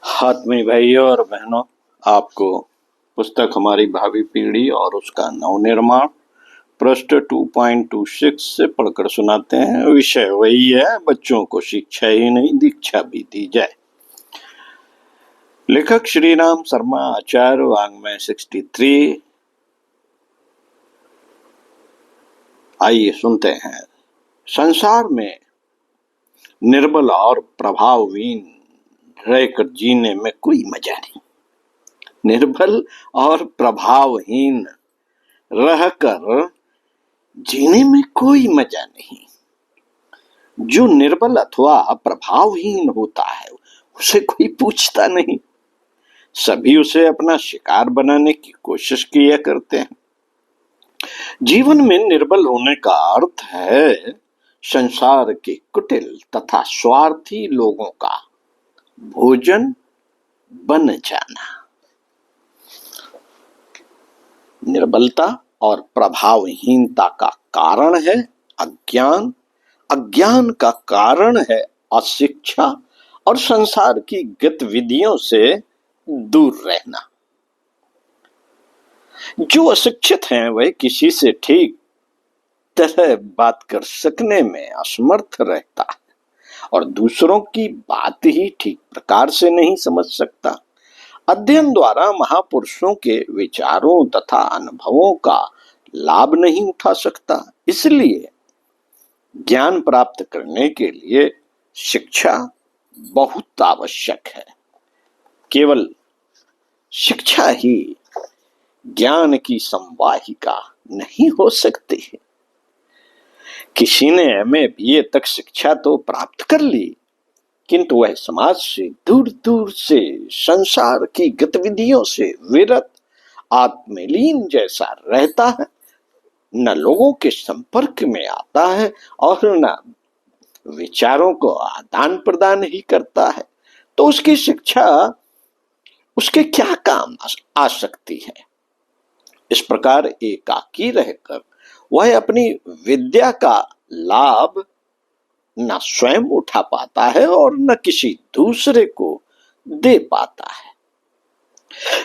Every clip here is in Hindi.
आत्मीय भाइयों और बहनों, आपको पुस्तक हमारी भावी पीढ़ी और उसका नवनिर्माण पृष्ठ 2.26 से पढ़कर सुनाते हैं। विषय वही है, बच्चों को शिक्षा ही नहीं दीक्षा भी दी जाए। लेखक श्री राम शर्मा, आचार्य, वाङ्मय 63। आइए सुनते हैं। संसार में निर्बल और प्रभावहीन रहकर जीने में कोई मजा नहीं। निर्बल और प्रभावहीन रहकर जीने में कोई मजा नहीं। जो निर्बल अथवा प्रभावहीन होता है उसे कोई पूछता नहीं। सभी उसे अपना शिकार बनाने की कोशिश किया करते हैं। जीवन में निर्बल होने का अर्थ है संसार के कुटिल तथा स्वार्थी लोगों का भोजन बन जाना। निर्बलता और प्रभावहीनता का कारण है अज्ञान, अज्ञान का कारण है अशिक्षा और संसार की गतिविधियों से दूर रहना। जो अशिक्षित हैं वह किसी से ठीक तरह बात कर सकने में असमर्थ रहता है और दूसरों की बात ही ठीक प्रकार से नहीं समझ सकता। अध्ययन द्वारा महापुरुषों के विचारों तथा अनुभवों का लाभ नहीं उठा सकता। इसलिए ज्ञान प्राप्त करने के लिए शिक्षा बहुत आवश्यक है। केवल शिक्षा ही ज्ञान की संवाहिका नहीं हो सकती है। किसी ने एमए बीए तक शिक्षा तो प्राप्त कर ली, किंतु वह समाज से दूर दूर से संसार की गतिविधियों से विरत आत्मलीन जैसा रहता है। न लोगों के संपर्क में आता है और न विचारों को आदान प्रदान ही करता है, तो उसकी शिक्षा उसके क्या काम आ सकती है। इस प्रकार एकाकी रहकर वह अपनी विद्या का लाभ न स्वयं उठा पाता है और न किसी दूसरे को दे पाता है।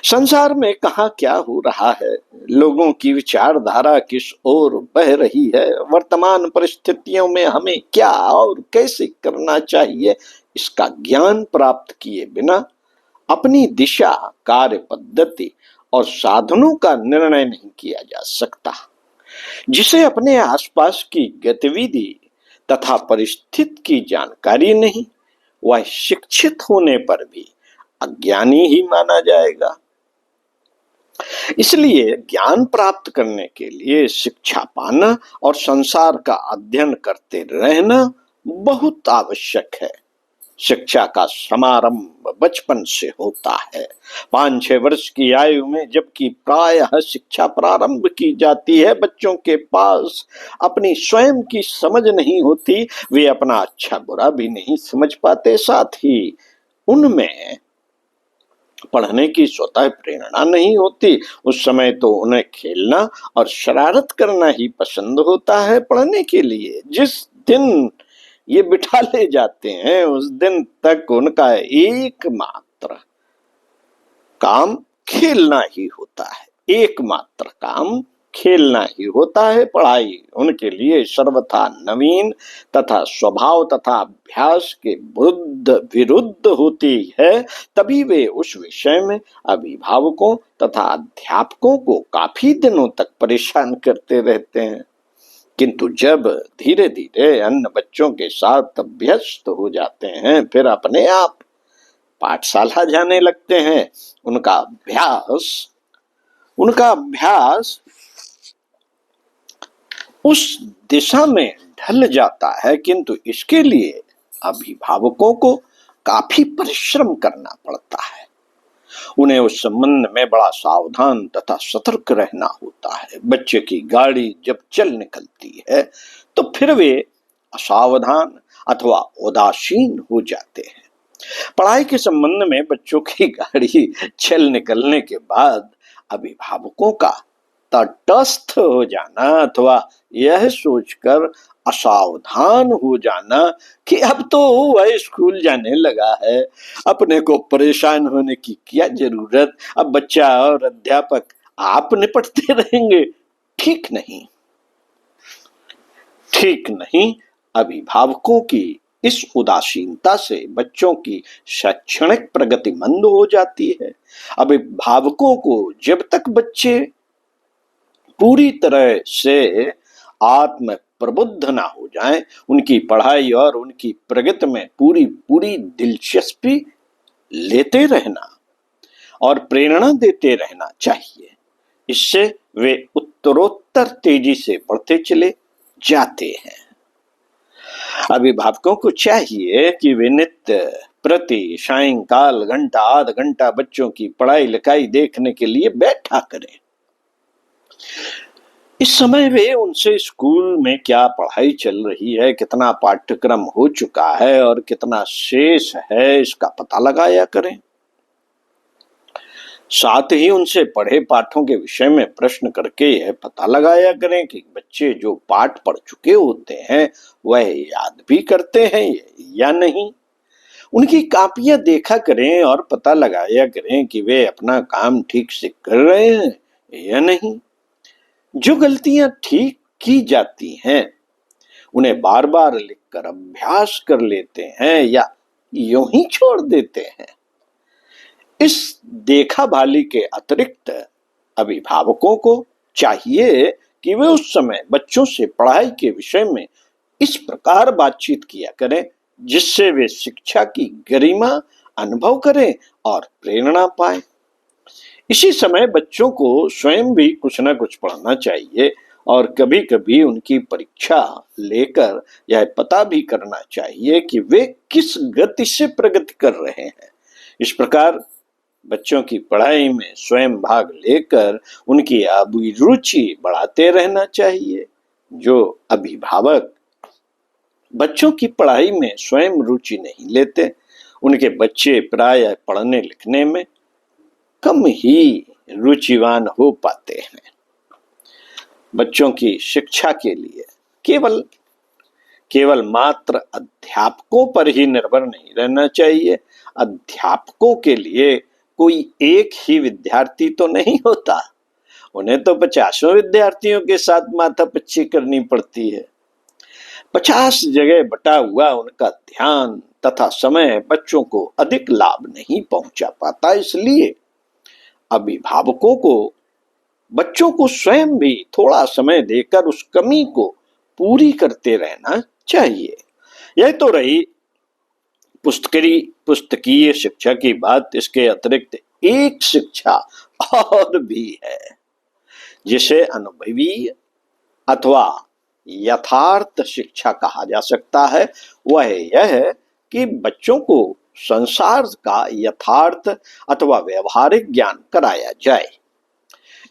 संसार में कहाँ क्या हो रहा है, लोगों की विचारधारा किस ओर बह रही है, वर्तमान परिस्थितियों में हमें क्या और कैसे करना चाहिए, इसका ज्ञान प्राप्त किए बिना अपनी दिशा, कार्य पद्धति और साधनों का निर्णय नहीं किया जा सकता। जिसे अपने आसपास की गतिविधि तथा परिस्थिति की जानकारी नहीं, वह शिक्षित होने पर भी अज्ञानी ही माना जाएगा। इसलिए ज्ञान प्राप्त करने के लिए शिक्षा पाना और संसार का अध्ययन करते रहना बहुत आवश्यक है। शिक्षा का समारंभ बचपन से होता है, 5-6 वर्ष की आयु में, जबकि प्रायः शिक्षा प्रारंभ की जाती है। बच्चों के पास अपनी स्वयं की समझ नहीं होती, वे अपना अच्छा बुरा भी नहीं समझ पाते, साथ ही उनमें पढ़ने की स्वतः प्रेरणा नहीं होती। उस समय तो उन्हें खेलना और शरारत करना ही पसंद होता है। पढ़ने के लिए जिस दिन ये बिठा ले जाते हैं उस दिन तक उनका एकमात्र काम खेलना ही होता है। एकमात्र काम खेलना ही होता है। पढ़ाई उनके लिए सर्वथा नवीन तथा स्वभाव तथा अभ्यास के विरुद्ध होती है। तभी वे उस विषय में अभिभावकों तथा अध्यापकों को काफी दिनों तक परेशान करते रहते हैं। किंतु जब धीरे धीरे अन्य बच्चों के साथ अभ्यस्त हो जाते हैं, फिर अपने आप पाठशाला जाने लगते हैं, उनका अभ्यास उस दिशा में ढल जाता है। किंतु इसके लिए अभिभावकों को काफी परिश्रम करना पड़ता है। उन्हें उस संबंध में बड़ा सावधान तथा सतर्क रहना होता है। बच्चे की गाड़ी जब चल निकलती है तो फिर वे असावधान अथवा उदासीन हो जाते हैं। पढ़ाई के संबंध में बच्चों की गाड़ी चल निकलने के बाद अभिभावकों का तटस्थ हो जाना अथवा यह सोचकर असावधान हो जाना कि अब तो वह स्कूल जाने लगा है, अपने को परेशान होने की क्या जरूरत, अब बच्चा और अध्यापक आप निपटते रहेंगे, ठीक नहीं। ठीक नहीं। अभिभावकों की इस उदासीनता से बच्चों की शैक्षणिक प्रगति मंद हो जाती है। अभिभावकों को जब तक बच्चे पूरी तरह से आत्म प्रबुद्ध ना हो जाएं, उनकी पढ़ाई और उनकी प्रगति में पूरी पूरी दिलचस्पी लेते रहना और प्रेरणा देते रहना चाहिए। इससे वे उत्तरोत्तर तेजी से बढ़ते चले जाते हैं। अभिभावकों को चाहिए कि वे नित्य प्रति सायंकाल घंटा आधा घंटा बच्चों की पढ़ाई लिखाई देखने के लिए बैठा करें। इस समय वे उनसे स्कूल में क्या पढ़ाई चल रही है, कितना पाठ्यक्रम हो चुका है और कितना शेष है, इसका पता लगाया करें। साथ ही उनसे पढ़े पाठों के विषय में प्रश्न करके यह पता लगाया करें कि बच्चे जो पाठ पढ़ चुके होते हैं वह याद भी करते हैं या नहीं। उनकी कापियां देखा करें और पता लगाया करें कि वे अपना काम ठीक से कर रहे हैं या नहीं। जो गलतियां ठीक की जाती हैं उन्हें बार बार लिखकर अभ्यास कर लेते हैं या यूं ही छोड़ देते हैं। इस देखा भाली के अतिरिक्त अभिभावकों को चाहिए कि वे उस समय बच्चों से पढ़ाई के विषय में इस प्रकार बातचीत किया करें जिससे वे शिक्षा की गरिमा अनुभव करें और प्रेरणा पाएं। इसी समय बच्चों को स्वयं भी कुछ न कुछ पढ़ना चाहिए और कभी कभी उनकी परीक्षा लेकर यह पता भी करना चाहिए कि वे किस गति से प्रगति कर रहे हैं। इस प्रकार बच्चों की पढ़ाई में स्वयं भाग लेकर उनकी अभिरुचि बढ़ाते रहना चाहिए। जो अभिभावक बच्चों की पढ़ाई में स्वयं रुचि नहीं लेते, उनके बच्चे प्रायः पढ़ने लिखने में कम ही रुचिवान हो पाते हैं। बच्चों की शिक्षा के लिए केवल मात्र अध्यापकों पर ही निर्भर नहीं रहना चाहिए। अध्यापकों के लिए कोई एक ही विद्यार्थी तो नहीं होता, उन्हें तो 50 विद्यार्थियों के साथ माथापच्ची करनी पड़ती है। 50 जगह बटा हुआ उनका ध्यान तथा समय बच्चों को अधिक लाभ नहीं पहुंचा पाता। इसलिए अभिभावकों को बच्चों को स्वयं भी थोड़ा समय देकर उस कमी को पूरी करते रहना चाहिए। यह तो रही पुस्तकीय शिक्षा की बात। इसके अतिरिक्त एक शिक्षा और भी है जिसे अनुभवी अथवा यथार्थ शिक्षा कहा जा सकता है। वह यह है कि बच्चों को संसार का यथार्थ अथवा व्यवहारिक ज्ञान कराया जाए।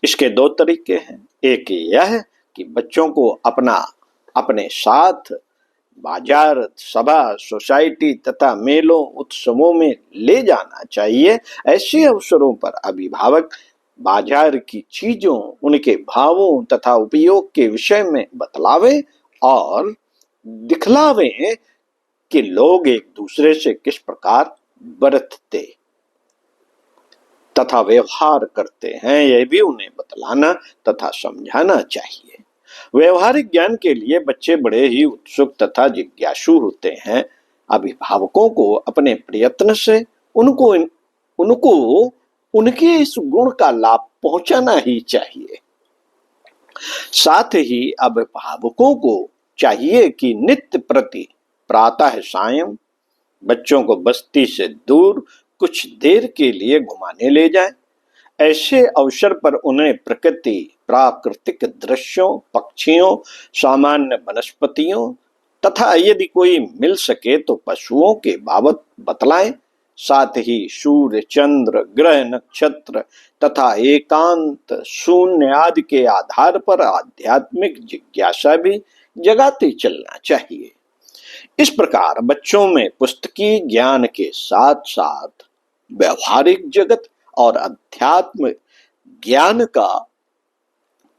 इसके 2 तरीके हैं। एक यह कि बच्चों को अपने साथ बाजार, सभा, सोसाइटी तथा मेलों, उत्सवों में ले जाना चाहिए। ऐसे अवसरों पर अभिभावक बाजार की चीजों, उनके भावों तथा उपयोग के विषय में बतलावे और दिखलावे कि लोग एक दूसरे से किस प्रकार बरतते तथा व्यवहार करते हैं, यह भी उन्हें बतलाना तथा समझाना चाहिए। व्यवहारिक ज्ञान के लिए बच्चे बड़े ही उत्सुक तथा जिज्ञासु होते हैं। अभिभावकों को अपने प्रयत्न से उनको उनके इस गुण का लाभ पहुंचाना ही चाहिए। साथ ही अभिभावकों को चाहिए कि नित्य प्रति प्रातः सायं बच्चों को बस्ती से दूर कुछ देर के लिए घुमाने ले जाएं। ऐसे अवसर पर उन्हें प्रकृति, प्राकृतिक दृश्यों, पक्षियों, सामान्य वनस्पतियों तथा यदि कोई मिल सके तो पशुओं के बाबत बतलाएं। साथ ही सूर्य, चंद्र, ग्रह, नक्षत्र तथा एकांत, शून्य आदि के आधार पर आध्यात्मिक जिज्ञासा भी जगाते चलना चाहिए। इस प्रकार बच्चों में पुस्तकीय ज्ञान के साथ साथ व्यवहारिक जगत और अध्यात्म ज्ञान का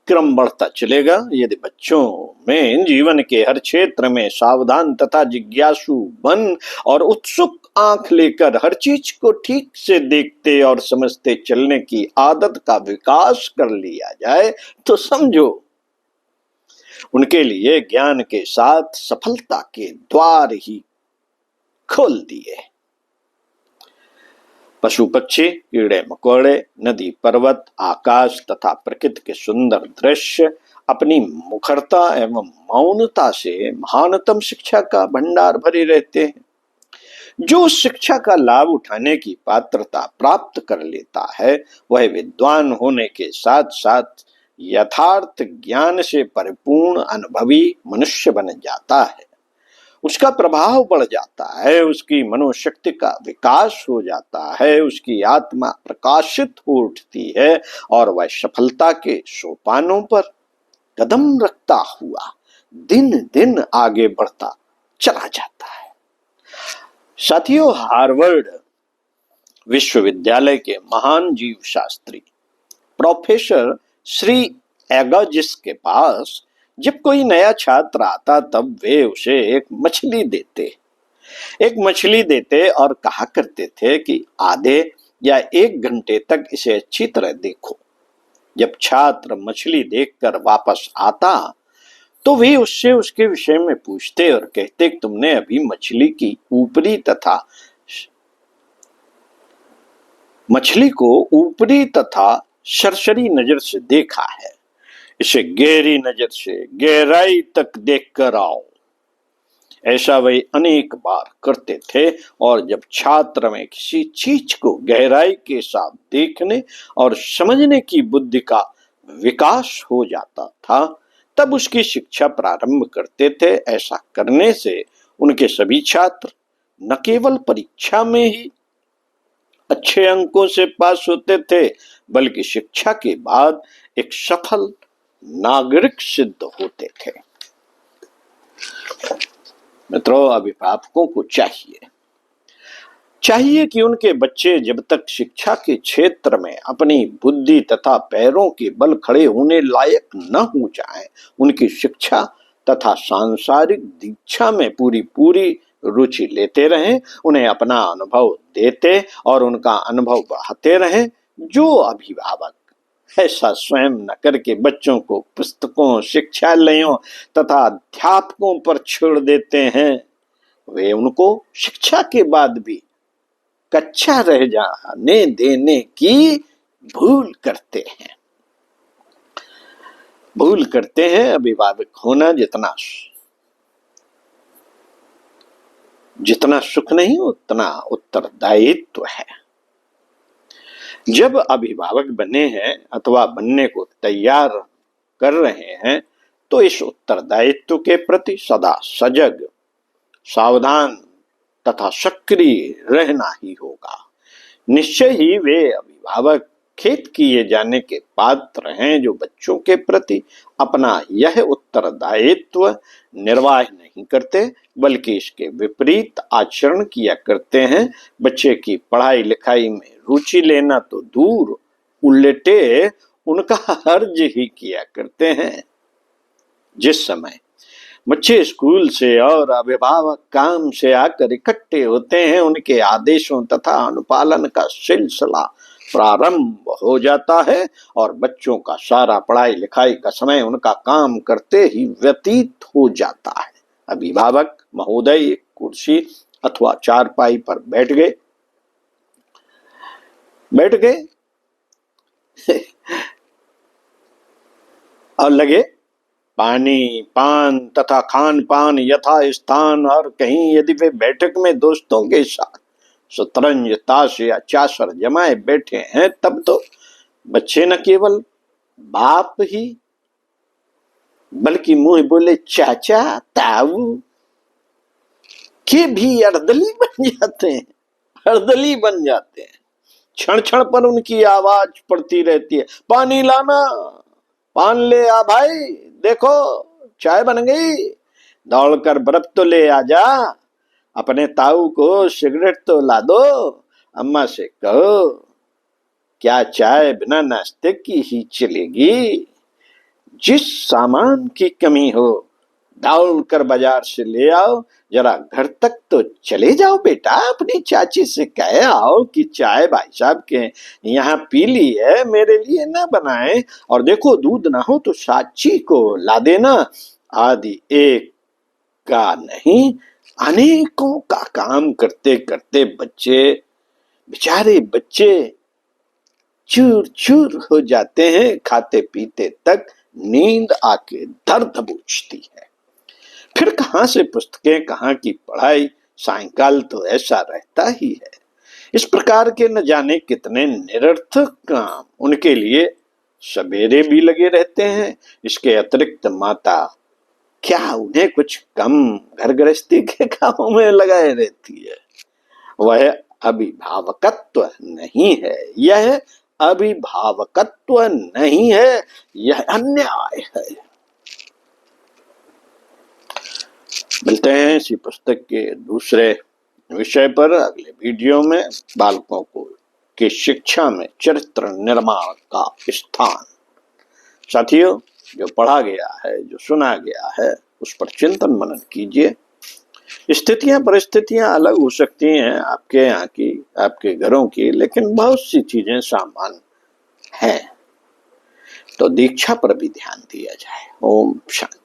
क्रम बढ़ता चलेगा यदि बच्चों में जीवन के हर क्षेत्र में सावधान तथा जिज्ञासु बन और उत्सुक आंख लेकर हर चीज को ठीक से देखते और समझते चलने की आदत का विकास कर लिया जाए तो समझो उनके लिए ज्ञान के साथ सफलता के द्वार ही खोल दिए। पशु पक्षी, कीड़े मकोड़े, नदी पर्वत, आकाश तथा प्रकृति के सुंदर दृश्य अपनी मुखरता एवं मौनता से महानतम शिक्षा का भंडार भरे रहते हैं। जो शिक्षा का लाभ उठाने की पात्रता प्राप्त कर लेता है वह विद्वान होने के साथ साथ यथार्थ ज्ञान से परिपूर्ण अनुभवी मनुष्य बन जाता है। उसका प्रभाव बढ़ जाता है, उसकी मनोशक्ति का विकास हो जाता है, उसकी आत्मा प्रकाशित हो उठती है और वह सफलता के सोपानों पर कदम रखता हुआ दिन दिन आगे बढ़ता चला जाता है। साथियों, हार्वर्ड विश्वविद्यालय के महान जीव शास्त्री प्रोफेसर श्री एगाजिस के पास जब कोई नया छात्र आता तब वे उसे एक मछली देते और कहा करते थे कि आधे या 1 घंटे तक इसे अच्छी तरह देखो। जब छात्र मछली देखकर वापस आता तो वे उससे उसके विषय में पूछते और कहते कि तुमने अभी मछली को ऊपरी तथा सरसरी नजर से देखा है, इसे गहरी नजर से गहराई तक देखकर आओ। ऐसा वे अनेक बार करते थे और जब छात्र में किसी चीज को गहराई के साथ देखने और समझने की बुद्धि का विकास हो जाता था तब उसकी शिक्षा प्रारंभ करते थे। ऐसा करने से उनके सभी छात्र न केवल परीक्षा में ही अच्छे अंकों से पास होते थे बल्कि शिक्षा के बाद एक सफल नागरिक सिद्ध होते थे। मित्रों, अभिभावकों को चाहिए कि उनके बच्चे जब तक शिक्षा के क्षेत्र में अपनी बुद्धि तथा पैरों के बल खड़े होने लायक न हो जाएं, उनकी शिक्षा तथा सांसारिक दीक्षा में पूरी रुचि लेते रहें, उन्हें अपना अनुभव देते और उनका अनुभव बढ़ाते रहें। जो अभिभावक ऐसा स्वयं न करके बच्चों को पुस्तकों, शिक्षालयों तथा अध्यापकों पर छोड़ देते हैं वे उनको शिक्षा के बाद भी कच्चा रह जाने देने की भूल करते हैं। अभिभावक होना जितना सुख नहीं उतना उत्तरदायित्व है। जब अभिभावक बने हैं अथवा बनने को तैयार कर रहे हैं तो इस उत्तरदायित्व के प्रति सदा सजग, सावधान तथा सक्रिय रहना ही होगा। निश्चय ही वे अभिभावक खेत किए जाने के पात्र हैं जो बच्चों के प्रति अपना यह उत्तरदायित्व निर्वाह नहीं करते बल्कि इसके विपरीत आचरण किया करते हैं। बच्चे की पढ़ाई लिखाई में रुचि लेना तो दूर, उल्टे उनका हर्ज ही किया करते हैं। जिस समय बच्चे स्कूल से और अभिभावक काम से आकर इकट्ठे होते हैं उनके आदेशों तथा अनुपालन का सिलसिला प्रारंभ हो जाता है और बच्चों का सारा पढ़ाई लिखाई का समय उनका काम करते ही व्यतीत हो जाता है। अभिभावक महोदय एक कुर्सी अथवा चारपाई पर बैठ गए और लगे पानी पान तथा खान पान यथा स्थान, और कहीं यदि वे बैठक में दोस्तों के साथ शतरंज, ताश या चाशर जमाए बैठे हैं तब तो बच्चे न केवल बाप ही बल्कि मुंह बोले चाचा ताऊ के भी अर्दली बन जाते हैं। क्षण क्षण पर उनकी आवाज पड़ती रहती है, पानी लाना, पान ले आ भाई, देखो चाय बन गई, दौड़कर बर्फ तो ले आ जा, अपने ताऊ को सिगरेट तो ला दो, अम्मा से कहो क्या चाय बिना नाश्ते की ही चलेगी। जिस सामान की कमी हो दौड़ कर बाजार से ले आओ, जरा घर तक तो चले जाओ बेटा, अपनी चाची से कह आओ कि चाय भाई साहब के यहाँ पी ली है, मेरे लिए ना बनाए, और देखो दूध ना हो तो साची को ला देना। आदि एक का नहीं, अनेकों का काम करते करते बच्चे, बेचारे बच्चे चूर चूर हो जाते हैं, खाते पीते तक नींद आके दर्द बूझती है। फिर कहाँ से पुस्तकें, कहाँ की पढ़ाई, सायंकाल तो ऐसा रहता ही है। इस प्रकार के न जाने कितने निरर्थक काम उनके लिए सवेरे भी लगे रहते हैं। इसके अतिरिक्त माता क्या उन्हें कुछ कम घर गृहस्थी के कामों में लगाए रहती है? वह अभिभावकत्व नहीं है, यह अभिभावकत्व नहीं है, यह अन्याय है। मिलते हैं इसी पुस्तक के दूसरे विषय पर अगले वीडियो में। बालकों को की शिक्षा में चरित्र निर्माण का स्थान। साथियों, जो पढ़ा गया है, जो सुना गया है, उस पर चिंतन मनन कीजिए। स्थितियां परिस्थितियां अलग हो सकती हैं, आपके यहाँ की, आपके घरों की, लेकिन बहुत सी चीजें सामान्य हैं। तो दीक्षा पर भी ध्यान दिया जाए। ओम शांति।